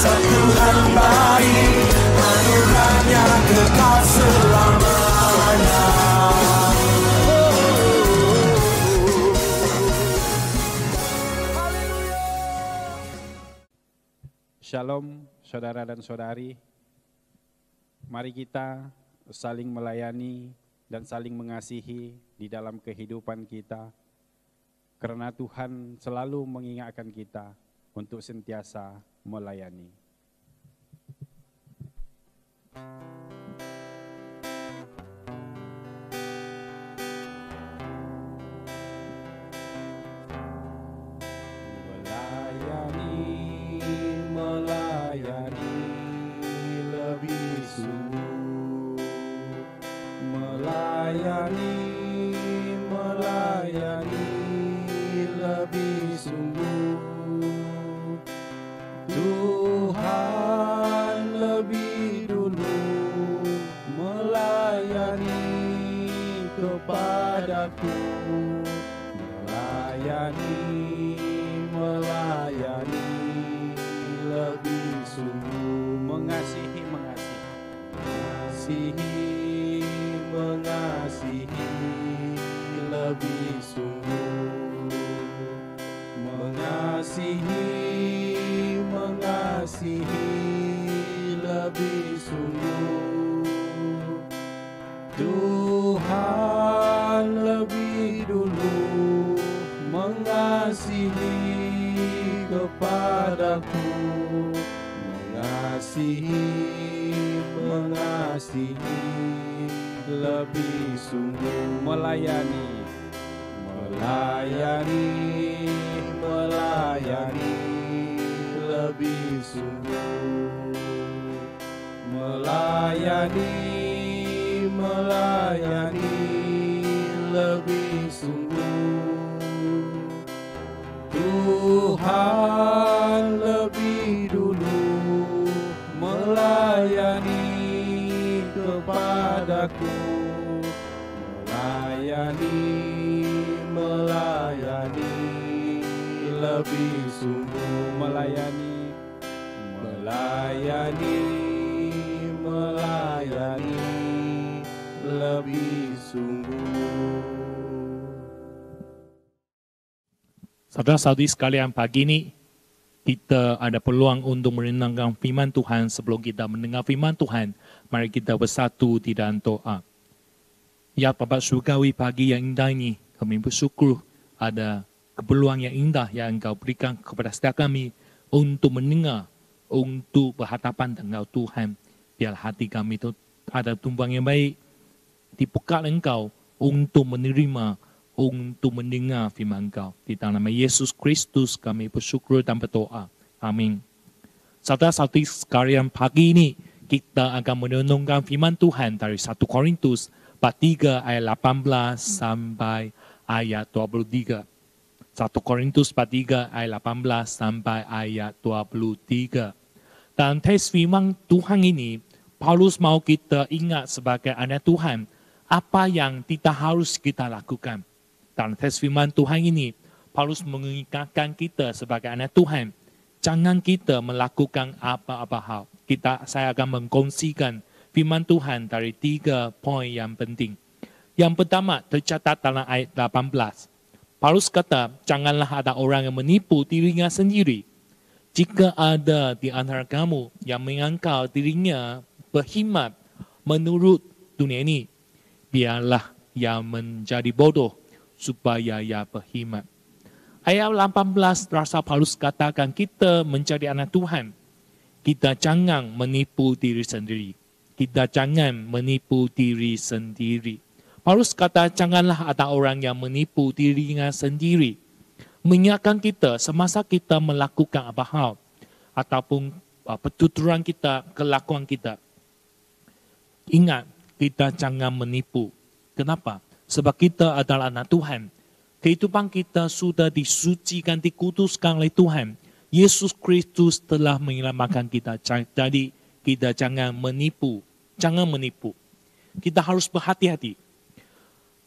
Dasar Tuhan baik, anugerahnya kekal selamanya. Shalom saudara dan saudari, mari kita saling melayani dan saling mengasihi di dalam kehidupan kita, karena Tuhan selalu mengingatkan kita untuk sentiasa melayani. Melayani lebih sungguh, melayani lebih sungguh. Tuhan lebih dulu melayani kepadaku, melayani lebih sungguh, mengasihi lebih sungguh, mengasihi lebih sungguh. Tuhan lebih dulu mengasihi kepadaku, mengasihi lebih sungguh, melayani lebih sungguh, melayani lebih sungguh. Tuhan lebih dulu melayani kepadaku, melayani lebih sungguh, melayani lebih sungguh. Saudara-saudari sekalian, pagi ini kita ada peluang untuk merenungkan firman Tuhan. Sebelum kita mendengar firman Tuhan, mari kita bersatu di dalam doa. Ya Bapa surgawi, pagi yang indah ini, kami bersyukur ada keperluan yang indah yang Engkau berikan kepada setiap kami untuk mendengar, untuk berhadapan dengan Tuhan. Biar hati kami itu ada tumbuhan yang baik, dibuka Engkau untuk menerima, untuk mendengar firman Engkau. Di dalam nama Yesus Kristus kami bersyukur dan berdoa. Amin. Saudara-saudari sekalian, pagi ini kita akan merenungkan firman Tuhan dari 1 Korintus 3 ayat 18 sampai ayat 23. 1 Korintus 3 ayat 18 sampai ayat 23. Dan teks firman Tuhan ini, Paulus mau kita ingat sebagai anak Tuhan, apa yang kita harus kita lakukan. Dalam teks firman Tuhan ini, Paulus mengingatkan kita sebagai anak Tuhan, jangan kita melakukan apa-apa hal. Saya akan mengkongsikan firman Tuhan dari 3 poin yang penting. Yang pertama tercatat dalam ayat 18. Paulus kata, janganlah ada orang yang menipu dirinya sendiri. Jika ada di antara kamu yang menganggap dirinya berkhidmat menurut dunia ini, biarlah ia menjadi bodoh supaya ia berkhidmat. Ayat 18 Rasul Paulus katakan kita menjadi anak Tuhan. Kita jangan menipu diri sendiri. Kita jangan menipu diri sendiri. Paulus kata janganlah ada orang yang menipu dirinya sendiri. Mengingatkan kita semasa kita melakukan apa hal ataupun pertuturan kita, kelakuan kita. Ingat, kita jangan menipu. Kenapa? Sebab kita adalah anak Tuhan. Kehidupan kita sudah disucikan, dikuduskan oleh Tuhan. Yesus Kristus telah menyelamatkan kita. Jadi kita jangan menipu. Jangan menipu. Kita harus berhati-hati.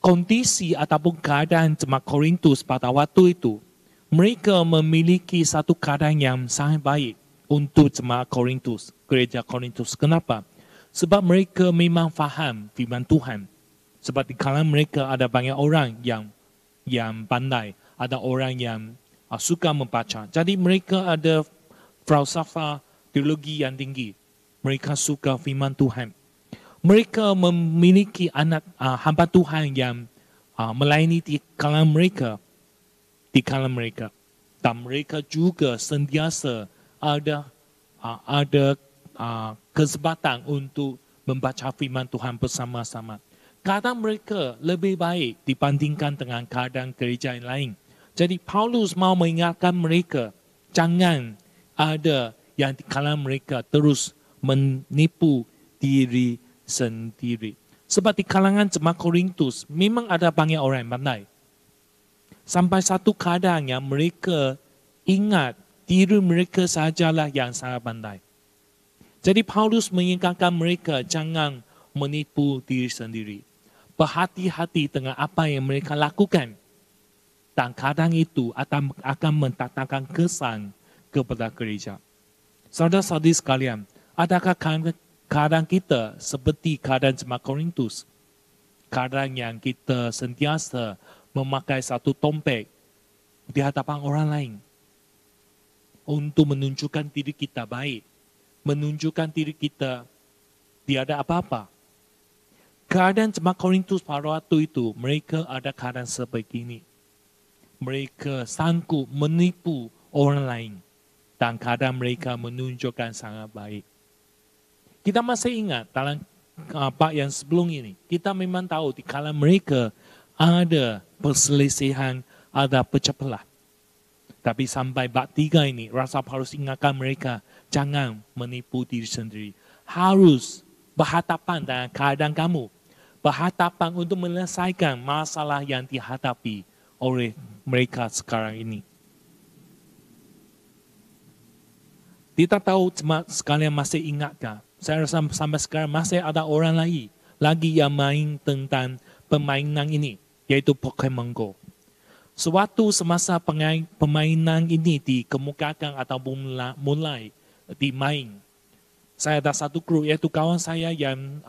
Kondisi ataupun keadaan jemaat Korintus pada waktu itu, mereka memiliki satu keadaan yang sangat baik. untuk jemaat Korintus, gereja Korintus. Kenapa? Sebab mereka memang faham firman Tuhan. Sebab di kalangan mereka ada banyak orang yang pandai, ada orang yang suka membaca. Jadi mereka ada falsafah teologi yang tinggi. Mereka suka firman Tuhan. Mereka memiliki anak hamba Tuhan yang melayani di kalangan mereka. Dan mereka juga sentiasa ada kesempatan untuk membaca firman Tuhan bersama-sama. Keadaan mereka lebih baik dibandingkan dengan keadaan gereja yang lain. Jadi Paulus mau mengingatkan mereka, jangan ada yang di kalangan mereka terus menipu diri sendiri. Sebab di kalangan jemaat Korintus memang ada banyak orang yang pandai. Sampai satu keadaan yang mereka ingat diri mereka sajalah yang sangat pandai. Jadi Paulus mengingatkan mereka jangan menipu diri sendiri. Berhati-hati dengan apa yang mereka lakukan. Dan kadang itu akan mendatangkan kesan kepada gereja. Saudara-saudari sekalian, adakah keadaan kita seperti keadaan jemaat Korintus? Keadaan yang kita sentiasa memakai satu tompek di hadapan orang lain untuk menunjukkan diri kita baik, menunjukkan diri kita tiada apa-apa. Keadaan jemaat Korintus pada waktu itu, mereka ada keadaan seperti ini. Mereka sanggup menipu orang lain dan keadaan mereka menunjukkan sangat baik. Kita masih ingat dalam bab yang sebelum ini, kita memang tahu di kalangan mereka ada perselisihan, ada pecah belah. Tapi sampai bab 3 ini, Rasul Paulus ingatkan mereka, jangan menipu diri sendiri. Harus berhadapan dengan keadaan kamu. Berhadapan untuk menyelesaikan masalah yang dihadapi oleh mereka sekarang ini. Kita tahu jemaat sekalian masih ingatkah? Saya rasa sampai sekarang masih ada orang lagi yang main tentang permainan ini, yaitu Pokemon Go. Sewaktu semasa permainan ini dikemukakan atau mulai dimain, saya ada satu grup, yaitu kawan saya yang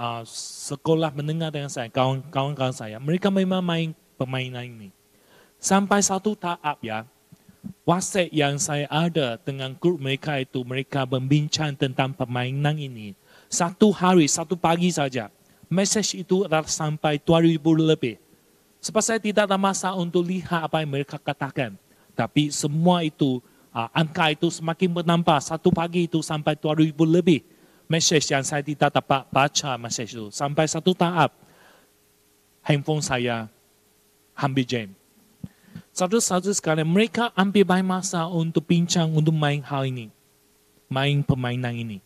sekolah menengah dengan saya, kawan-kawan saya. Mereka memang main permainan ini. Sampai satu tahap ya, WhatsApp yang saya ada dengan grup mereka itu, mereka membincang tentang permainan ini. Satu hari, satu pagi saja, message itu adalah sampai 2,000 lebih. Sebab saya tidak ada masa untuk lihat apa yang mereka katakan. Tapi semua itu, angka itu semakin menambah. Satu pagi itu sampai 2,000 lebih. Message yang saya tidak dapat baca message itu. Sampai satu tahap, handphone saya hampir jam. Saudara-saudara sekalian, mereka ambil banyak masa untuk bincang, untuk main hal ini. Main permainan ini.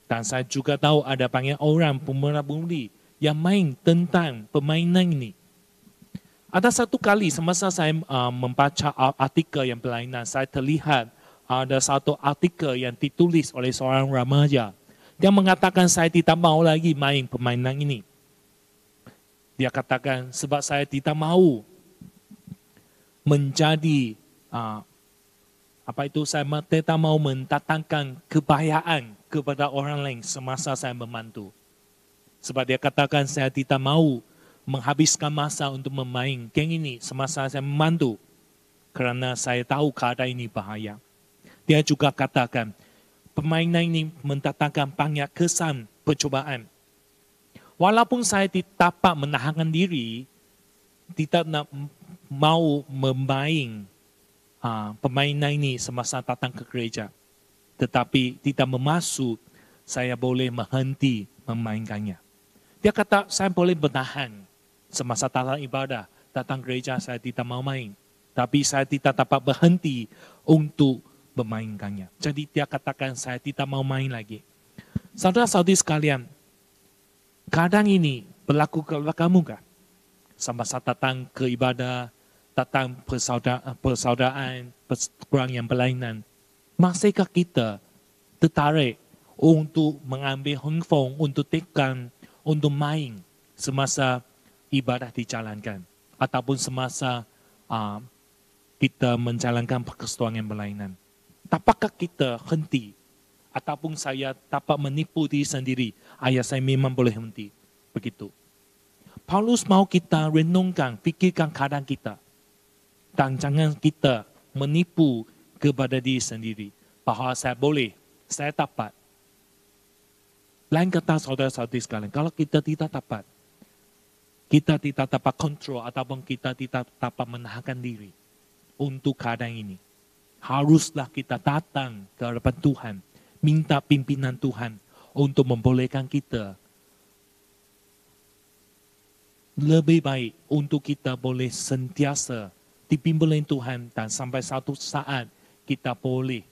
Dan saya juga tahu ada banyak orang pemula-pemudi yang main tentang permainan ini. Ada satu kali semasa saya membaca artikel yang berlainan, saya terlihat ada satu artikel yang ditulis oleh seorang remaja. Dia mengatakan saya tidak mau lagi main permainan ini. Dia katakan sebab saya tidak mau menjadi saya tidak mau mendatangkan kebahayaan kepada orang lain semasa saya membantu. Sebab dia katakan saya tidak mau menghabiskan masa untuk bermain game ini semasa saya membantu. Kerana saya tahu keadaan ini bahaya. Dia juga katakan, permainan ini mendatangkan banyak kesan percobaan. Walaupun saya tidak dapat menahankan diri, tidak nak mau bermain permainan ini semasa datang ke gereja. Tetapi tidak bermaksud saya boleh berhenti memainkannya. Dia kata saya boleh bertahan. Semasa datang ibadah, datang gereja saya tidak mau main. Tapi saya tidak dapat berhenti untuk memainkannya. Jadi dia katakan saya tidak mau main lagi. Saudara-saudari sekalian, keadaan ini berlaku kepada kamu kah? Semasa datang ke ibadah, datang persaudaraan, persetujuan yang berlainan. Masihkah kita tertarik untuk mengambil handphone, untuk tekan, untuk main semasa ibadah dijalankan ataupun semasa kita menjalankan persekutuan yang berlainan. Apakah kita henti ataupun saya dapat menipu diri sendiri, saya memang boleh henti. Begitu. Paulus mau kita renungkan, fikirkan keadaan kita. Dan jangan kita menipu kepada diri sendiri. Bahawa saya boleh, saya dapat. Lain kata saudara-saudari sekalian, kalau kita tidak dapat, kita tidak dapat kontrol ataupun kita tidak dapat menahan diri untuk keadaan ini. Haruslah kita datang ke hadapan Tuhan, minta pimpinan Tuhan untuk membolehkan kita lebih baik untuk kita boleh sentiasa dipimpin oleh Tuhan dan sampai satu saat kita boleh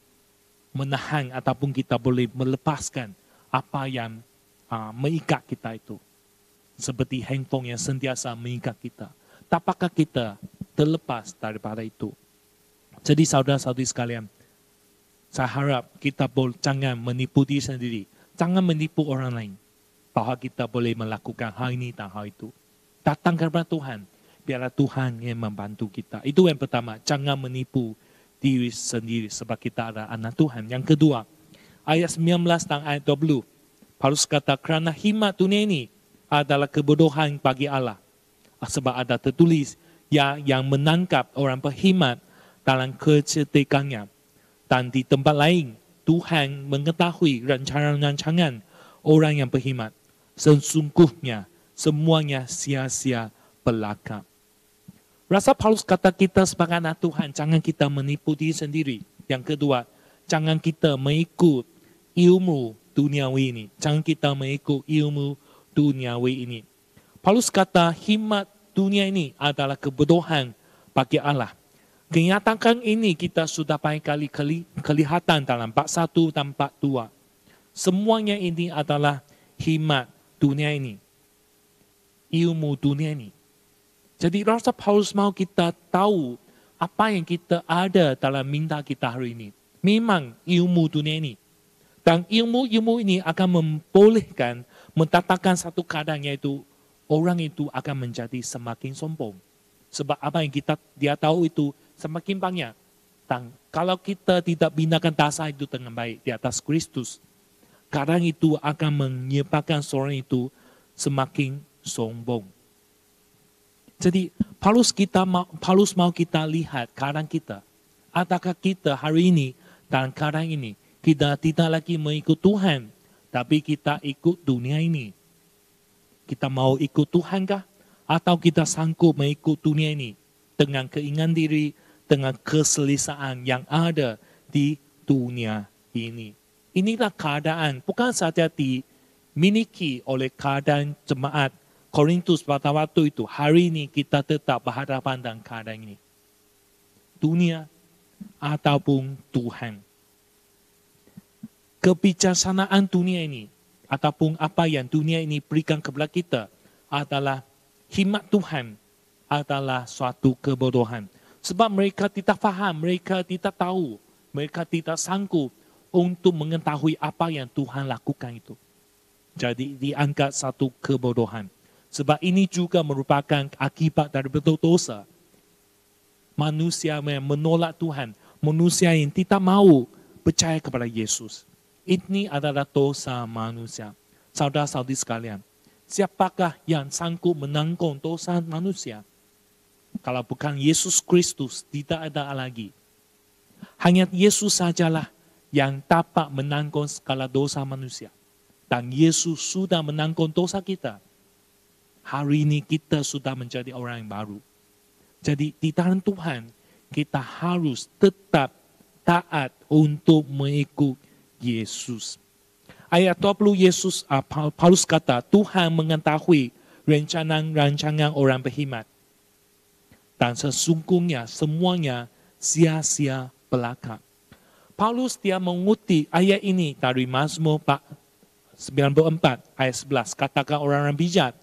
menahan ataupun kita boleh melepaskan apa yang mengikat kita itu. Seperti handphone yang sentiasa mengikat kita. Dapatkah kita terlepas daripada itu? Jadi saudara-saudari sekalian, saya harap kita jangan menipu diri sendiri. Jangan menipu orang lain. Bahawa kita boleh melakukan hal ini dan hal itu. Datang kepada Tuhan. Biarlah Tuhan yang membantu kita. Itu yang pertama. Jangan menipu diri sendiri sebab kita adalah anak Tuhan. Yang kedua, ayat 19 dan ayat 20. Paulus kata, kerana hikmat dunia ini adalah kebodohan bagi Allah. Sebab ada tertulis, yang menangkap orang berhikmat dalam kecerdikannya. Dan di tempat lain, Tuhan mengetahui rancangan-rancangan orang yang berhikmat. Sesungguhnya, semuanya sia-sia belaka. Rasa Paulus kata kita sebagai anak Tuhan, jangan kita menipu diri sendiri. Yang kedua, jangan kita mengikut ilmu duniawi ini. Jangan kita mengikut ilmu duniawi ini. Paulus kata hikmat dunia ini adalah kebodohan bagi Allah. Kenyataan ini kita sudah banyak kali kelihatan dalam bab 1 dan bab 2. Semuanya ini adalah hikmat dunia ini. Ilmu dunia ini. Jadi rasa Paulus mau kita tahu apa yang kita ada dalam minda kita hari ini. Memang ilmu dunia ini. Dan ilmu-ilmu ini akan membolehkan mendatangkan satu keadaan yaitu orang itu akan menjadi semakin sombong. Sebab apa yang dia tahu itu semakin banyak. Dan kalau kita tidak binakan dasar itu dengan baik di atas Kristus, keadaan itu akan menyebabkan seorang itu semakin sombong. Jadi Paulus mau kita lihat keadaan kita. Adakah kita hari ini dalam keadaan ini kita tidak lagi mengikut Tuhan, tapi kita ikut dunia ini. Kita mau ikut Tuhan kah? Atau kita sanggup mengikut dunia ini dengan keinginan diri, dengan keselesaan yang ada di dunia ini. Inilah keadaan, bukan saja dimiliki oleh keadaan jemaat Korintus pada waktu itu. Hari ini kita tetap berhadapan dengan keadaan ini. Dunia ataupun Tuhan. Kebijaksanaan dunia ini ataupun apa yang dunia ini berikan kepada kita adalah hikmat Tuhan adalah suatu kebodohan. Sebab mereka tidak faham, mereka tidak tahu, mereka tidak sanggup untuk mengetahui apa yang Tuhan lakukan itu. Jadi dianggap satu kebodohan. Sebab ini juga merupakan akibat dari dosa. Manusia yang menolak Tuhan, manusia yang tidak mau percaya kepada Yesus. Ini adalah dosa manusia. Saudara-saudari sekalian, siapakah yang sanggup menanggung dosa manusia? Kalau bukan Yesus Kristus, tidak ada lagi. Hanya Yesus sajalah yang dapat menanggung segala dosa manusia. Dan Yesus sudah menanggung dosa kita. Hari ini kita sudah menjadi orang yang baru. Jadi di dalam Tuhan, kita harus tetap taat untuk mengikut Yesus. Ayat 20 Paulus kata, Tuhan mengetahui rancangan-rancangan orang berhikmat. Dan sesungguhnya semuanya sia-sia belaka. Paulus dia mengutip ayat ini dari Mazmur 94 ayat 11. Katakan orang-orang bijak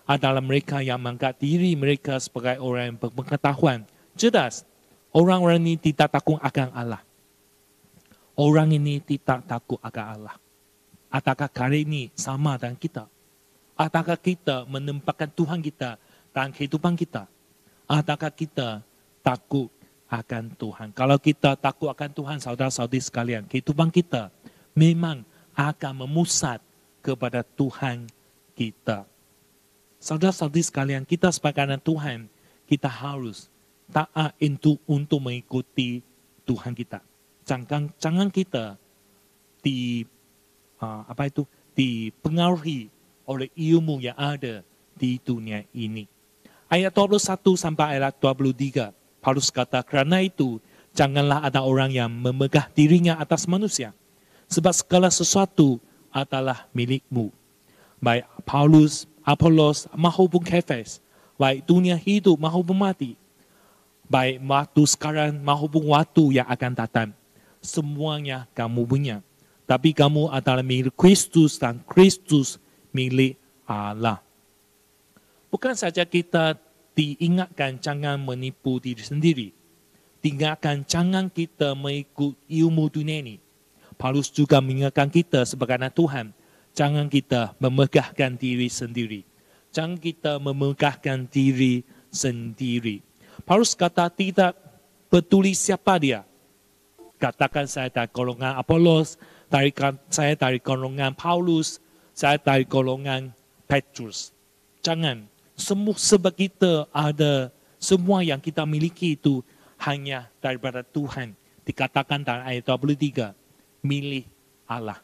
adalah mereka yang menganggap diri mereka sebagai orang yang berpengetahuan. Jelas, orang-orang ini tidak takut akan Allah. Orang ini tidak takut akan Allah. Adakah kali ini sama dengan kita? Adakah kita menempatkan Tuhan kita dalam kehidupan kita? Adakah kita takut akan Tuhan? Kalau kita takut akan Tuhan, saudara-saudari sekalian, kehidupan kita memang akan memusat kepada Tuhan kita. Saudara-saudari sekalian, kita sebagai anak Tuhan, kita harus taat untuk mengikuti Tuhan kita. Jangan kita dipengaruhi oleh ilmu yang ada di dunia ini. Ayat 21 sampai ayat 23, Paulus kata, "Karena itu, janganlah ada orang yang memegah dirinya atas manusia, sebab segala sesuatu adalah milikmu. Baik Paulus, Apolos maupun Kefas, baik dunia hidup maupun mati, baik waktu sekarang maupun waktu yang akan datang, semuanya kamu punya. Tapi kamu adalah milik Kristus dan Kristus milik Allah." Bukan saja kita diingatkan jangan menipu diri sendiri, diingatkan jangan kita mengikut ilmu dunia ini. Paulus juga mengingatkan kita sebagai anak Tuhan, jangan kita memegahkan diri sendiri. Jangan kita memegahkan diri sendiri. Paulus kata tidak peduli siapa dia. Katakan saya dari golongan Apolos, saya dari golongan Paulus, saya dari golongan Petrus. Jangan. Sebab kita ada semua yang kita miliki itu hanya daripada Tuhan. Dikatakan dalam ayat 23, milik Allah.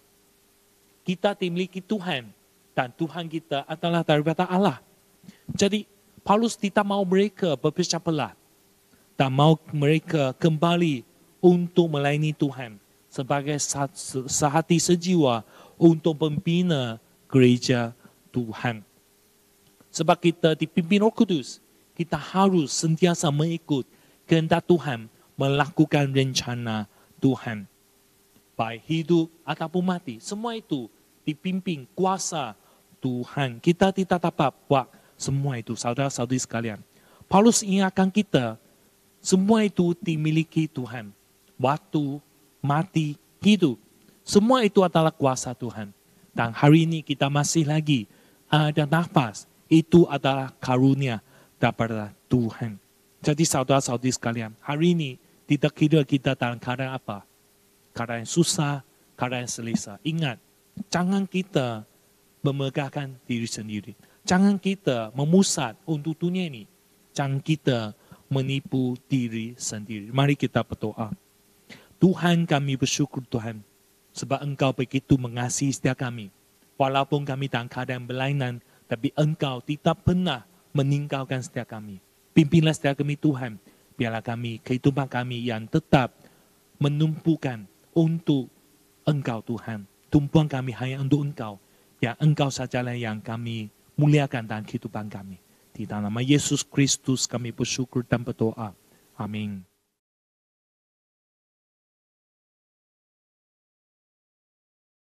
Kita dimiliki Tuhan dan Tuhan kita adalah daripada Allah. Jadi Paulus tidak mau mereka berpecah belah dan mau mereka kembali untuk melayani Tuhan sebagai sehati sejiwa untuk membina gereja Tuhan. Sebab kita dipimpin Roh Kudus, kita harus sentiasa mengikut kehendak Tuhan, melakukan rencana Tuhan. Baik hidup ataupun mati, semua itu dipimpin kuasa Tuhan. Kita tidak dapat buat semua itu, saudara-saudari sekalian. Paulus ingatkan kita, semua itu dimiliki Tuhan. Waktu, mati, hidup, semua itu adalah kuasa Tuhan. Dan hari ini kita masih lagi ada nafas, itu adalah karunia daripada Tuhan. Jadi saudara-saudari sekalian, hari ini tidak kira kita dalam keadaan apa. Keadaan susah, keadaan selesa. Ingat, jangan kita memegahkan diri sendiri. Jangan kita memusat untuk dunia ini. Jangan kita menipu diri sendiri. Mari kita berdoa. Tuhan, kami bersyukur Tuhan, sebab Engkau begitu mengasihi setiap kami. Walaupun kami dalam keadaan berlainan, tapi Engkau tidak pernah meninggalkan setiap kami. Pimpinlah setiap kami Tuhan. Biarlah kami, kehidupan kami yang tetap menumpukan untuk Engkau Tuhan. Tumpuan kami hanya untuk Engkau. Yang Engkau sajalah yang kami muliakan dalam kehidupan kami. Di dalam nama Yesus Kristus kami bersyukur dan berdoa. Amin.